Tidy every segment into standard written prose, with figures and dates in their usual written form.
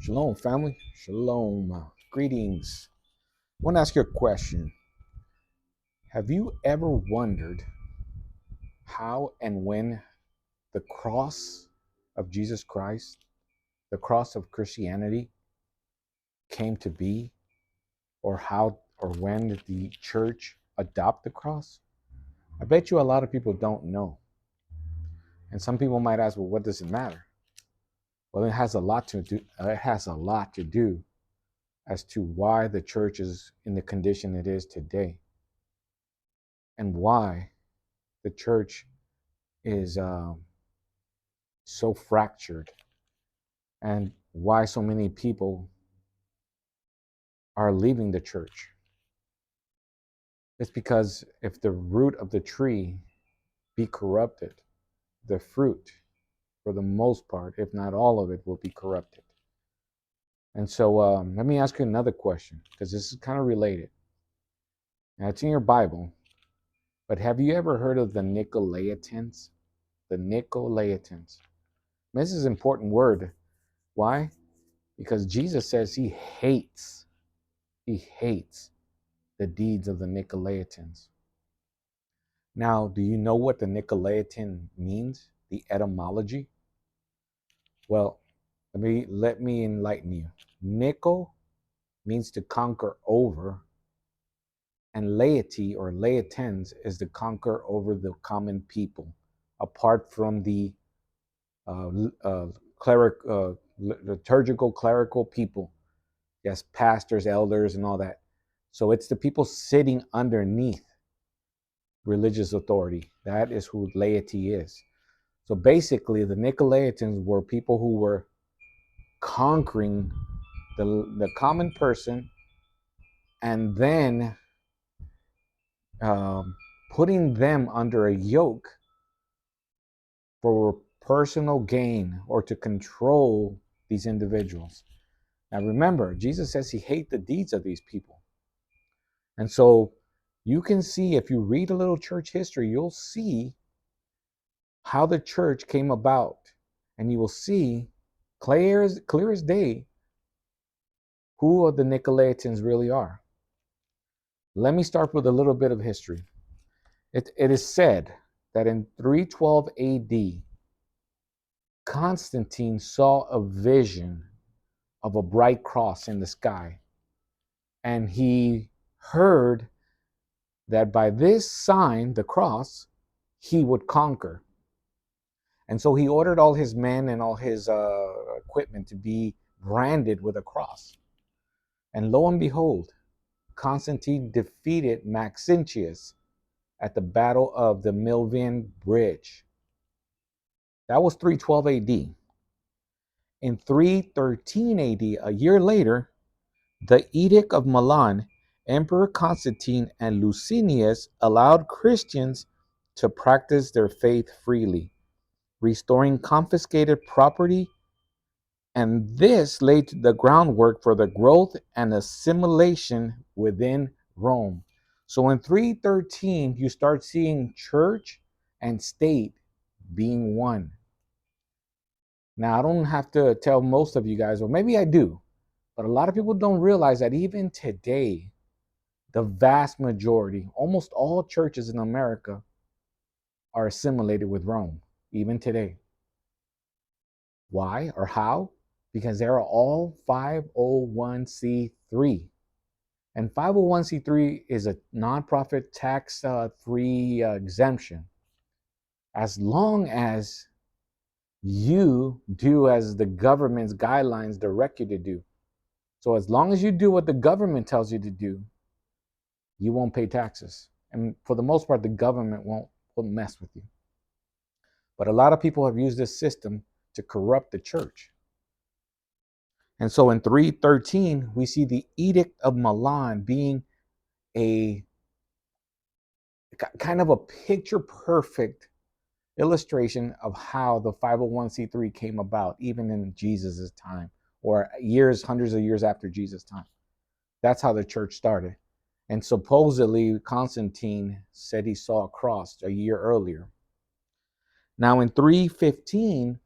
Shalom, family. Shalom. Greetings. I want to ask you a question. Have you ever wondered how and when the cross of Jesus Christ, the cross of Christianity, came to be, or how or when did the church adopt the cross? I bet you a lot of people don't know. And some people might ask, well, what does it matter? Well, it has a lot to do. It has a lot to do as to why the church is in the condition it is today, and why the church is so fractured, and why so many people are leaving the church. It's because if the root of the tree be corrupted, the fruit, for the most part, if not all of it, will be corrupted. And so let me ask you another question, because this is kind of related. Now, it's in your Bible, but have you ever heard of the Nicolaitans? The Nicolaitans. This is an important word. Why? Because Jesus says he hates the deeds of the Nicolaitans. Now, do you know what the Nicolaitan means? The etymology? Well, let me enlighten you. Nico means to conquer over, and laity or laitans is to conquer over the common people, apart from the liturgical clerical people. Yes, pastors, elders, and all that. So it's the people sitting underneath religious authority. That is who laity is. So basically, the Nicolaitans were people who were conquering the common person, and then putting them under a yoke for personal gain or to control these individuals. Now remember, Jesus says he hates the deeds of these people. And so you can see, if you read a little church history, you'll see how the church came about. And you will see clear as day who the Nicolaitans really are. Let me start with a little bit of history. It is said that in 312 AD, Constantine saw a vision of a bright cross in the sky. And he heard that by this sign, the cross, he would conquer. And so he ordered all his men and all his equipment to be branded with a cross. And lo and behold, Constantine defeated Maxentius at the Battle of the Milvian Bridge. That was 312 AD. In 313 AD, a year later, the Edict of Milan, Emperor Constantine and Licinius allowed Christians to practice their faith freely, restoring confiscated property, and this laid the groundwork for the growth and assimilation within Rome. So in 313, you start seeing church and state being one. Now, I don't have to tell most of you guys, or maybe I do, but a lot of people don't realize that even today, the vast majority, almost all churches in America, are assimilated with Rome, even today. Why or how? Because they're all 501c3. And 501c3 is a nonprofit tax-free exemption, as long as you do as the government's guidelines direct you to do. So as long as you do what the government tells you to do, you won't pay taxes. And for the most part, the government won't mess with you. But a lot of people have used this system to corrupt the church. And so in 313, we see the Edict of Milan being a kind of a picture perfect illustration of how the 501c3 came about, even in Jesus's time, or hundreds of years after Jesus' time. That's how the church started. And supposedly Constantine said he saw a cross a year earlier. Now in 315,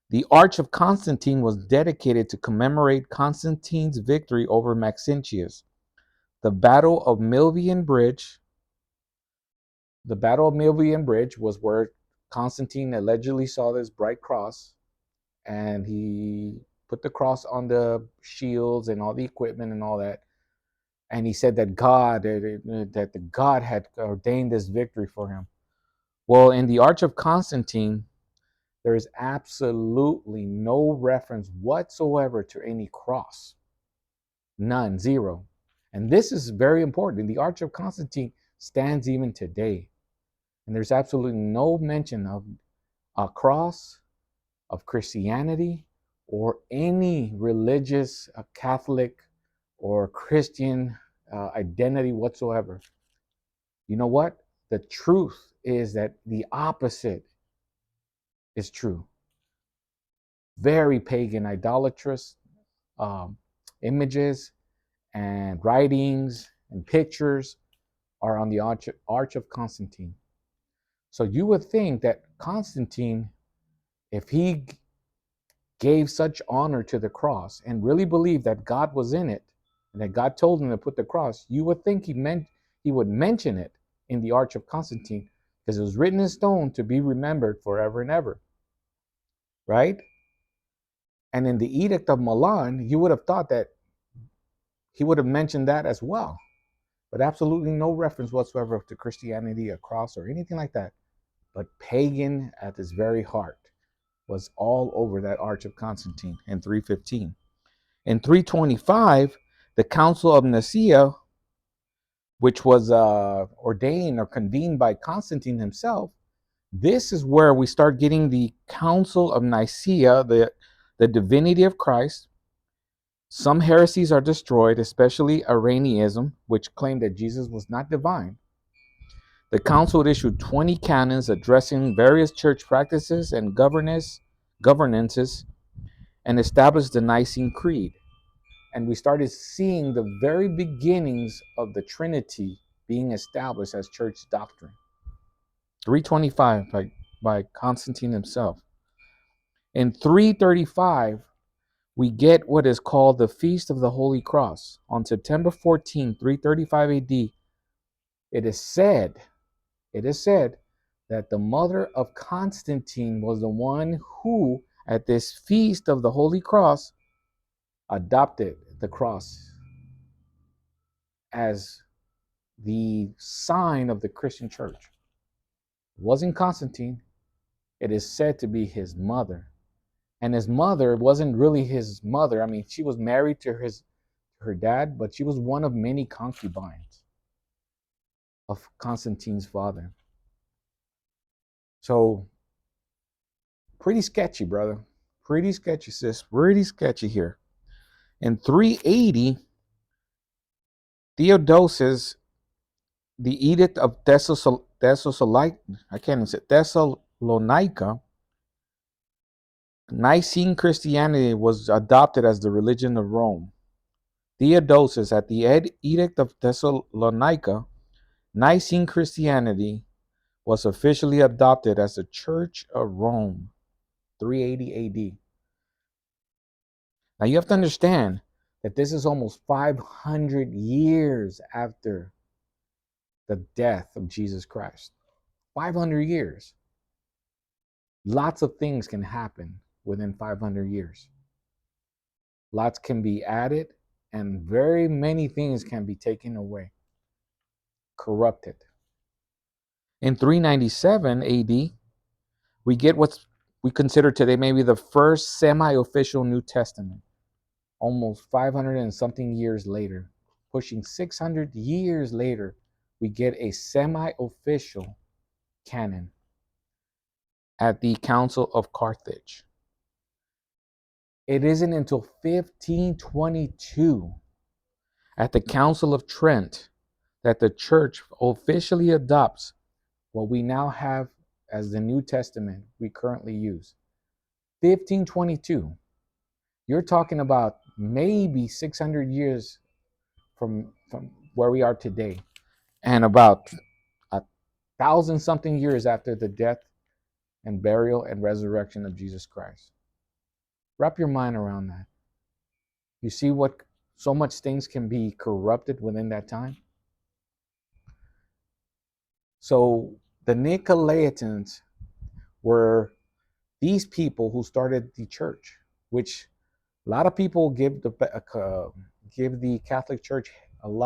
The Arch of Constantine was dedicated to commemorate Constantine's victory over Maxentius. The Battle of Milvian Bridge. The Battle of Milvian Bridge was where Constantine allegedly saw this bright cross, and he put the cross on the shields and all the equipment and all that. And he said that God had ordained this victory for him. Well, in the Arch of Constantine, there is absolutely no reference whatsoever to any cross. None, zero. And this is very important. The Arch of Constantine stands even today. And there's absolutely no mention of a cross, of Christianity, or any religious, Catholic, or Christian identity whatsoever. You know what? The truth is that the opposite is true. Very pagan, idolatrous images and writings and pictures are on the Arch of Constantine. So you would think that Constantine, if he gave such honor to the cross and really believed that God was in it and that God told him to put the cross, you would think he would mention it in the Arch of Constantine, because it was written in stone to be remembered forever and ever, right? And in the Edict of Milan, you would have thought that he would have mentioned that as well, but absolutely no reference whatsoever to Christianity, a cross, or anything like that. But pagan at its very heart was all over that Arch of Constantine in 315. In 325, the Council of Nicaea, which was ordained or convened by Constantine himself, this is where we start getting the Council of Nicaea, the divinity of Christ. Some heresies are destroyed, especially Arianism, which claimed that Jesus was not divine. The council issued 20 canons addressing various church practices and governances, and established the Nicene Creed. And we started seeing the very beginnings of the Trinity being established as church doctrine. 325 by Constantine himself. In 335, we get what is called the Feast of the Holy Cross. On September 14, 335 AD, it is said that the mother of Constantine was the one who, at this Feast of the Holy Cross, adopted the cross as the sign of the Christian church. It wasn't Constantine. It is said to be his mother. And his mother wasn't really his mother. I mean, she was married to her dad, but she was one of many concubines of Constantine's father. So, pretty sketchy, brother. Pretty sketchy, sis. Pretty sketchy here. In 380, Theodosius, the Edict of Thessalonica, Nicene Christianity was adopted as the religion of Rome. Theodosius, at the Edict of Thessalonica, Nicene Christianity was officially adopted as the Church of Rome, 380 AD. Now you have to understand that this is almost 500 years after the death of Jesus Christ. 500 years. Lots of things can happen within 500 years. Lots can be added, and very many things can be taken away, corrupted. In 397 AD, we get what we consider today maybe the first semi-official New Testament, almost 500 and something years later. Pushing 600 years later, we get a semi-official canon at the Council of Carthage. It isn't until 1522 at the Council of Trent that the church officially adopts what we now have as the New Testament we currently use. 1522. You're talking about maybe 600 years from where we are today, and about 1,000 something years after the death and burial and resurrection of Jesus Christ. Wrap your mind around that. You see what so much things can be corrupted within that time? So the Nicolaitans were these people who started the church, which a lot of people give the Catholic Church